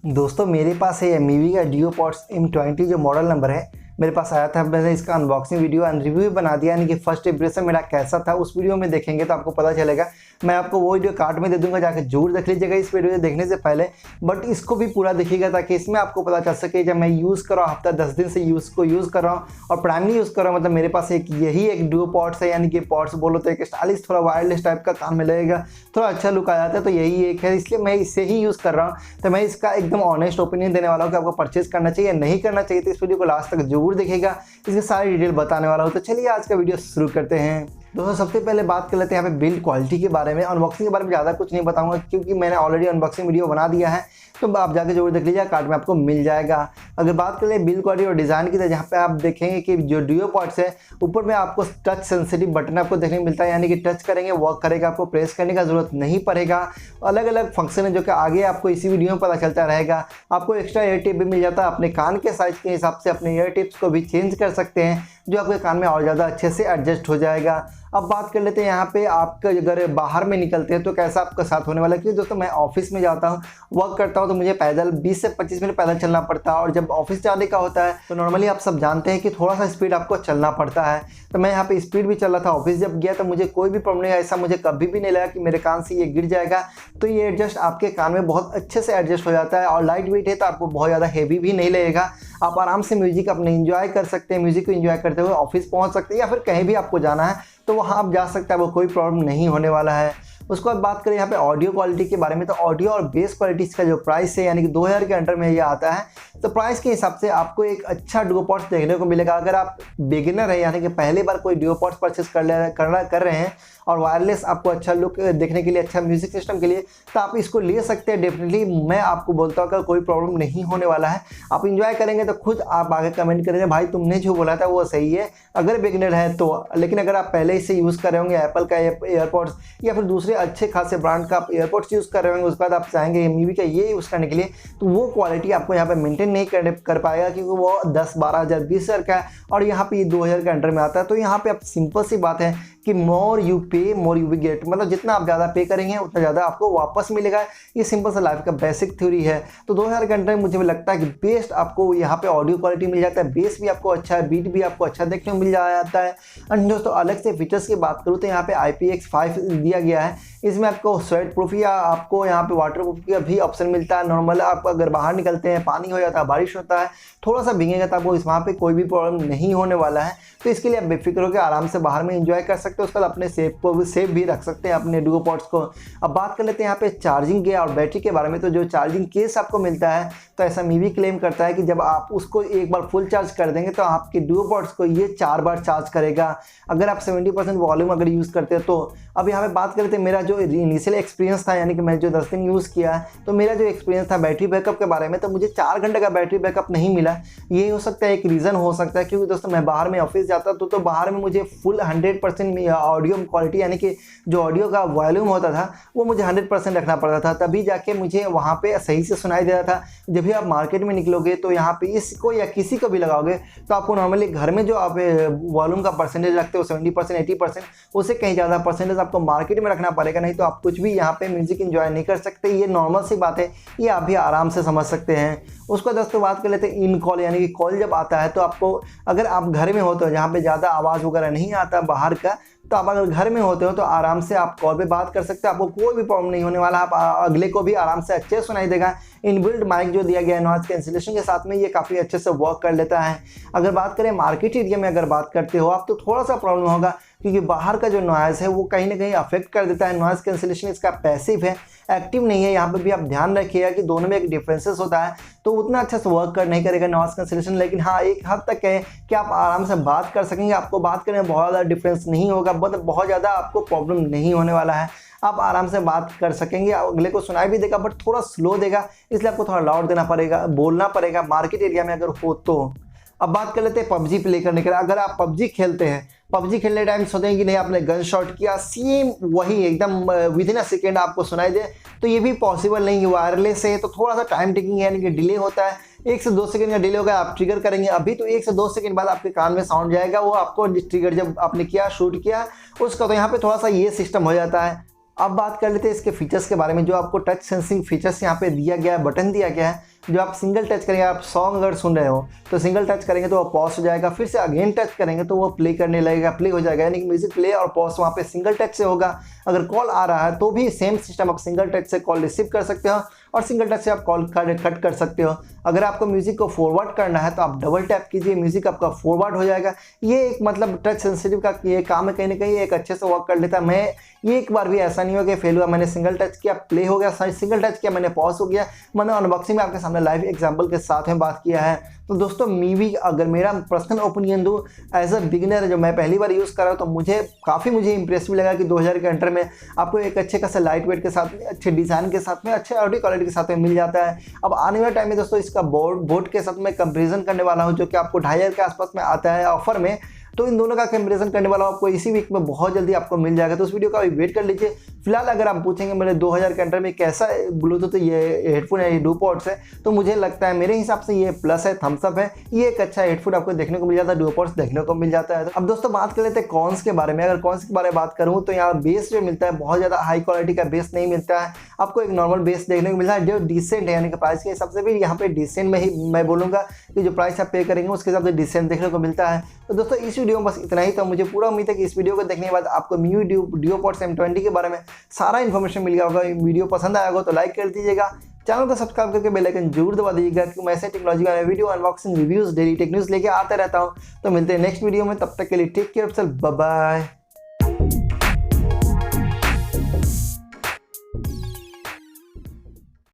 दोस्तों मेरे पास है Mivi का Duopods M20 जो मॉडल नंबर है मेरे पास आया था। मैंने इसका अनबॉक्सिंग वीडियो एंड रिव्यू भी बना दिया, यानी कि फर्स्ट इंप्रेशन मेरा कैसा था उस वीडियो में देखेंगे तो आपको पता चलेगा। मैं आपको वो वीडियो कार्ड में दे दूंगा, जाकर जरूर देख लीजिएगा इस वीडियो देखने से पहले। बट इसको भी पूरा देखिएगा ताकि इसमें आपको पता चल सके जब मैं यूज़ कर रहा हूँ, हफ्ता 10 दिन से यूज़ कर रहा हूँ और प्राइमरी यूज़ कर रहा हूँ। मतलब मेरे पास यही एक Duopods है, यानी कि पॉड्स बोलो तो एक स्टाइलिश थोड़ा वायरलेस टाइप का काम में लगेगा, थोड़ा अच्छा लुक आ जाता है, तो यही एक है, इसलिए मैं इससे ही यूज़ कर रहा हूँ। तो मैं इसका एकदम ऑनेस्ट ओपिनियन देने वाला हूँ कि आपको परचेज करना चाहिए नहीं करना चाहिए। तो इस वीडियो को लास्ट तक जरूर देखिएगा, इसकी सारी डिटेल बताने वाला हूँ। तो चलिए आज का वीडियो शुरू करते हैं। दोस्तों सबसे पहले बात कर लेते हैं यहाँ पे बिल्ड क्वालिटी के बारे में। अनबॉक्सिंग के बारे में ज़्यादा कुछ नहीं बताऊंगा क्योंकि मैंने ऑलरेडी अनबॉक्सिंग वीडियो बना दिया है, तो आप जाके जरूर देख लीजिए, कार्ड में आपको मिल जाएगा। अगर बात करें बिल्ड क्वालिटी और डिज़ाइन की, तो जहाँ पे आप देखेंगे कि जो Duopods है ऊपर में आपको टच सेंसिटिव बटन आपको देखने को मिलता है, यानी कि टच करेंगे वर्क करेगा, आपको प्रेस करने का जरूरत नहीं पड़ेगा। अलग अलग फंक्शन है जो कि आगे आपको इसी वीडियो में पता चलता रहेगा। आपको एक्स्ट्रा ईयर टिप भी मिल जाता है, अपने कान के साइज के हिसाब से अपने ईयर टिप्स को भी चेंज कर सकते हैं जो आपके कान में और ज़्यादा अच्छे से एडजस्ट हो जाएगा। अब बात कर लेते हैं यहाँ पे आपका अगर बाहर में निकलते हैं तो कैसा आपका साथ होने वाला है। क्योंकि दोस्तों मैं ऑफिस में जाता हूँ, वर्क करता हूँ, तो मुझे पैदल 20 से 25 मिनट पैदल चलना पड़ता है। और जब ऑफिस जाने का होता है तो नॉर्मली आप सब जानते हैं कि थोड़ा सा स्पीड आपको चलना पड़ता है। तो मैं यहाँ पे स्पीड भी चल रहा था, ऑफिस जब गया तो मुझे कोई भी प्रॉब्लम नहीं, ऐसा मुझे कभी भी नहीं लगा कि मेरे कान से ये गिर जाएगा। तो ये एडजस्ट आपके कान में बहुत अच्छे से एडजस्ट हो जाता है और लाइट वेट है तो आपको बहुत ज़्यादा हैवी भी नहीं लगेगा। आप आराम से म्यूजिक अपने इंजॉय कर सकते हैं, म्यूजिक को इंजॉय करते हुए ऑफिस पहुँच सकते हैं, या फिर कहीं भी आपको जाना है तो वहाँ आप जा सकते हैं, वो कोई प्रॉब्लम नहीं होने वाला है। उसके बाद बात करें यहाँ पे ऑडियो क्वालिटी के बारे में, तो ऑडियो और बेस क्वालिटी का जो प्राइस है यानी कि 2000 के अंडर में ये आता है। तो प्राइस के हिसाब से आपको एक अच्छा Duopods देखने को मिलेगा। अगर आप बिगिनर है यानी कि पहली बार कोई Duopods परचेस कर रहे हैं और वायरलेस आपको अच्छा लुक देखने के लिए, अच्छा म्यूजिक सिस्टम के लिए, तो आप इसको ले सकते हैं डेफिनेटली। मैं आपको बोलता हूँ कि कोई प्रॉब्लम नहीं होने वाला है, आप इंजॉय करेंगे तो खुद आप आगे कमेंट करेंगे भाई तुमने जो बोला था वो सही है, अगर बिगिनर है तो। लेकिन अगर आप पहले से यूज़ कर रहे होंगे एप्पल का एयरपॉड्स या फिर दूसरे अच्छे खासे ब्रांड का आप एयरपॉड्स यूज़ कर रहे होंगे, उसके बाद आप चाहेंगे Mivi का ये यूज़ करने के लिए, तो वो क्वालिटी आपको यहाँ पर मेनटेन नहीं कर पाएगा क्योंकि वो 10-12 हज़ार 20 हज़ार का है और यहाँ पे ये 2000 के अंडर में आता है। तो यहाँ पे आप सिंपल सी बात है कि मोर यू पे मोर यू गेट, मतलब जितना आप ज़्यादा पे करेंगे उतना ज़्यादा आपको वापस मिलेगा। ये सिंपल सा लाइफ का बेसिक थ्योरी है। तो 2000 के अंडर में मुझे लगता है कि बेस्ट आपको यहाँ पे ऑडियो क्वालिटी मिल जाता है, बेस भी आपको अच्छा है, बीट भी आपको अच्छा देखने को मिल जाता है। एंड दोस्तों अलग से फीचर्स की बात करूँ तो यहाँ पे IPX5 दिया गया है, इसमें आपको स्वेट प्रूफ या आपको यहाँ पे वाटर प्रूफ का भी ऑप्शन मिलता है। नॉर्मल आप अगर बाहर निकलते हैं, पानी हो जाता है, बारिश होता है, थोड़ा सा भीगेगा तो आपको वहाँ पे कोई भी प्रॉब्लम नहीं होने वाला है। तो इसके लिए आप बेफिक्र होकर आराम से बाहर में एंजॉय कर सकते हो, उसके बाद अपने सेफ को भी सेफ भी रख सकते हैं अपने Duopods को। अब बात कर लेते हैं यहाँ पे चार्जिंग के और बैटरी के बारे में। तो जो चार्जिंग केस आपको मिलता है तो ऐसा Mivi क्लेम करता है कि जब आप उसको एक बार फुल चार्ज कर देंगे तो आपके Duopods को ये 4 बार चार्ज करेगा अगर आप 70% वॉल्यूम अगर यूज़ करते हैं तो। अब यहाँ पे बात करते हैं मेरा जो इनिशियल एक्सपीरियंस था, यानी कि मैं जो 10 दिन यूज़ किया है, तो मेरा जो एक्सपीरियंस था बैटरी बैकअप के बारे में, तो मुझे 4 घंटे का बैटरी बैकअप नहीं मिला। ये हो सकता है एक रीज़न हो सकता है क्योंकि दोस्तों मैं बाहर में ऑफिस जाता तो बाहर में मुझे फुल 100% ऑडियो क्वालिटी, यानी कि जो ऑडियो का वॉल्यूम होता था वो मुझे 100% रखना पड़ता था, तभी जाके मुझे वहाँ पे सही से सुनाई दे रहा था। जब भी आप मार्केट में निकलोगे तो यहाँ पे इसको या किसी को भी लगाओगे तो आपको नॉर्मली घर में जो आप वॉल्यूम का परसेंटेज रखते हो 70% 80%, उससे कहीं ज़्यादा परसेंटेज आपको मार्केट में रखना पड़ेगा, नहीं तो आप कुछ भी यहाँ पे म्यूजिक एंजॉय नहीं कर सकते। ये नॉर्मल सी बात है, ये आप भी आराम से समझ सकते हैं। उसको दोस्तों बात कर लेते हैं इन कॉल, यानी कि कॉल जब आता है तो आपको, अगर आप घर में होते हो जहाँ पे ज़्यादा आवाज़ वगैरह नहीं आता बाहर का, तो आप अगर घर में होते हो तो आराम से आप कॉल पे बात कर सकते हो, आपको कोई भी प्रॉब्लम नहीं होने वाला। आप अगले को भी आराम से अच्छे सुनाई देगा। इनबिल्ट माइक जो दिया गया है नॉइज कैंसिलेशन के साथ में, ये काफ़ी अच्छे से वर्क कर लेता है। अगर बात करें मार्केट एरिया में अगर बात करते हो आप, तो थोड़ा सा प्रॉब्लम होगा क्योंकि बाहर का जो नॉइज़ है वो कहीं ना कहीं अफेक्ट कर देता है। नॉइज़ कैंसिलेशन इसका पैसिव है, एक्टिव नहीं है। यहाँ पे भी आप ध्यान रखिएगा कि दोनों में एक डिफरेंसेस होता है, तो उतना अच्छा से वर्क नहीं करेगा नॉइज़ कैंसिलेशन। लेकिन हाँ एक हद तक है कि आप आराम से बात कर सकेंगे, आपको बात करने में बहुत ज़्यादा डिफरेंस नहीं होगा, बहुत ज़्यादा आपको प्रॉब्लम नहीं होने वाला है। आप आराम से बात कर सकेंगे, अगले को सुनाई भी देगा बट थोड़ा स्लो देगा, इसलिए आपको थोड़ा लाउड देना पड़ेगा, बोलना पड़ेगा मार्केट एरिया में अगर हो तो। अब बात कर लेते हैं पबजी प्ले करने के लिए। अगर आप पबजी खेलते हैं, पबजी खेलने टाइम सोचेंगे कि नहीं आपने गन शॉट किया, सेम वही एकदम विद इन अ सेकेंड आपको सुनाई दे, तो ये भी पॉसिबल नहीं है। वायरलेस है तो थोड़ा सा टाइम टेकिंग है, यानी कि डिले होता है, 1 से 2 सेकंड का डिले होगा। आप ट्रिगर करेंगे अभी तो 1 से 2 सेकंड बाद आपके कान में साउंड जाएगा, वो आपको ट्रिगर जब आपने किया शूट किया उसका, तो यहाँ पे थोड़ा सा ये सिस्टम हो जाता है। अब बात कर लेते हैं इसके फीचर्स के बारे में। जो आपको टच सेंसिंग फीचर्स यहाँ पे दिया गया है, बटन दिया गया है, जो आप सिंगल टच करेंगे, आप सॉन्ग अगर सुन रहे हो तो सिंगल टच करेंगे तो वो पॉज हो जाएगा, फिर से अगेन टच करेंगे तो वो प्ले करने लगेगा, प्ले हो जाएगा। यानी कि म्यूजिक प्ले और पॉज वहाँ पे सिंगल टच से होगा। अगर कॉल आ रहा है तो भी सेम सिस्टम, आप सिंगल टच से कॉल रिसीव कर सकते हो और सिंगल टच से आप कॉल कट कर सकते हो। अगर आपको म्यूजिक को फॉरवर्ड करना है तो आप डबल टैप कीजिए, म्यूजिक आपका फॉरवर्ड हो जाएगा। ये एक मतलब टच सेंसिटिव का ये काम है, कहीं ना कहीं एक अच्छे से वर्क कर लेता है। मैं ये एक बार भी ऐसा नहीं हुआ कि फेल हुआ। मैंने सिंगल टच किया, प्ले हो गया, सिंगल टच किया, मैंने पॉज हो गया। मैंने अनबॉक्सिंग में आपके सामने लाइव एग्जांपल के साथ में बात किया है। तो दोस्तों मीवी, अगर मेरा पर्सनल ओपिनियन दूँ एज अ बिगिनर, जो मैं पहली बार यूज़ कर रहा हूँ, तो मुझे इंप्रेसिव लगा कि 2000 के अंडर में आपको एक अच्छे खासा लाइट वेट के साथ में, अच्छे डिज़ाइन के साथ में, अच्छे ऑडियो क्वालिटी के साथ में मिल जाता है। अब आने वाले टाइम में दोस्तों इसका बोट के साथ में कंपेरिजन करने वाला हूँ, जो कि आपको 2500 के आसपास में आता है ऑफर में। तो इन दोनों का कंपैरिजन करने वाला हूं आपको इसी वीक में, बहुत जल्दी आपको मिल जाएगा। तो उस वीडियो का अभी वेट कर लीजिए। फिलहाल अगर आप पूछेंगे मेरे 2000 के अंडर में कैसा ब्लूटूथ ये हेडफोन है, ये डुओपॉड्स है, तो मुझे लगता है मेरे हिसाब से ये प्लस है, थम्स अप है। ये एक अच्छा हेडफोन आपको देखने को मिल जाता है, डुओपॉड्स देखने को मिल जाता है। अब दोस्तों बात कर लेते हैं कॉन्स के बारे में। अगर कॉन्स के बारे में बात करूँ तो यहाँ बेस जो मिलता है बहुत ज़्यादा हाई क्वालिटी का बेस नहीं मिलता है, आपको एक नॉर्मल बेस देखने को मिलता है जो डिसेंट है। यानी कि प्राइस के हिसाब से भी यहाँ पे डिसेंट में ही मैं बोलूँगा कि जो प्राइस आप पे करेंगे उसके हिसाब से डिसेंट देखने को मिलता है। तो दोस्तों इस वीडियो में बस इतना ही। तो मुझे पूरा उम्मीद है कि इस वीडियो को देखने के बाद आपको मीवी डुओपॉड्स M20 के बारे में सारा इन्फॉर्मेशन मिल गया होगा। वीडियो पसंद आया होगा तो लाइक कर दीजिएगा, चैनल को सब्सक्राइब करके बेल आइकन जरूर दबा दीजिएगा, क्योंकि मैं ऐसे टेक्नोलॉजी का video, unboxing, reviews, daily tech news लेके आता रहता हूँ। तो मिलते हैं नेक्स्ट वीडियो में, तब तक के लिए टेक केयर, बाय बाय।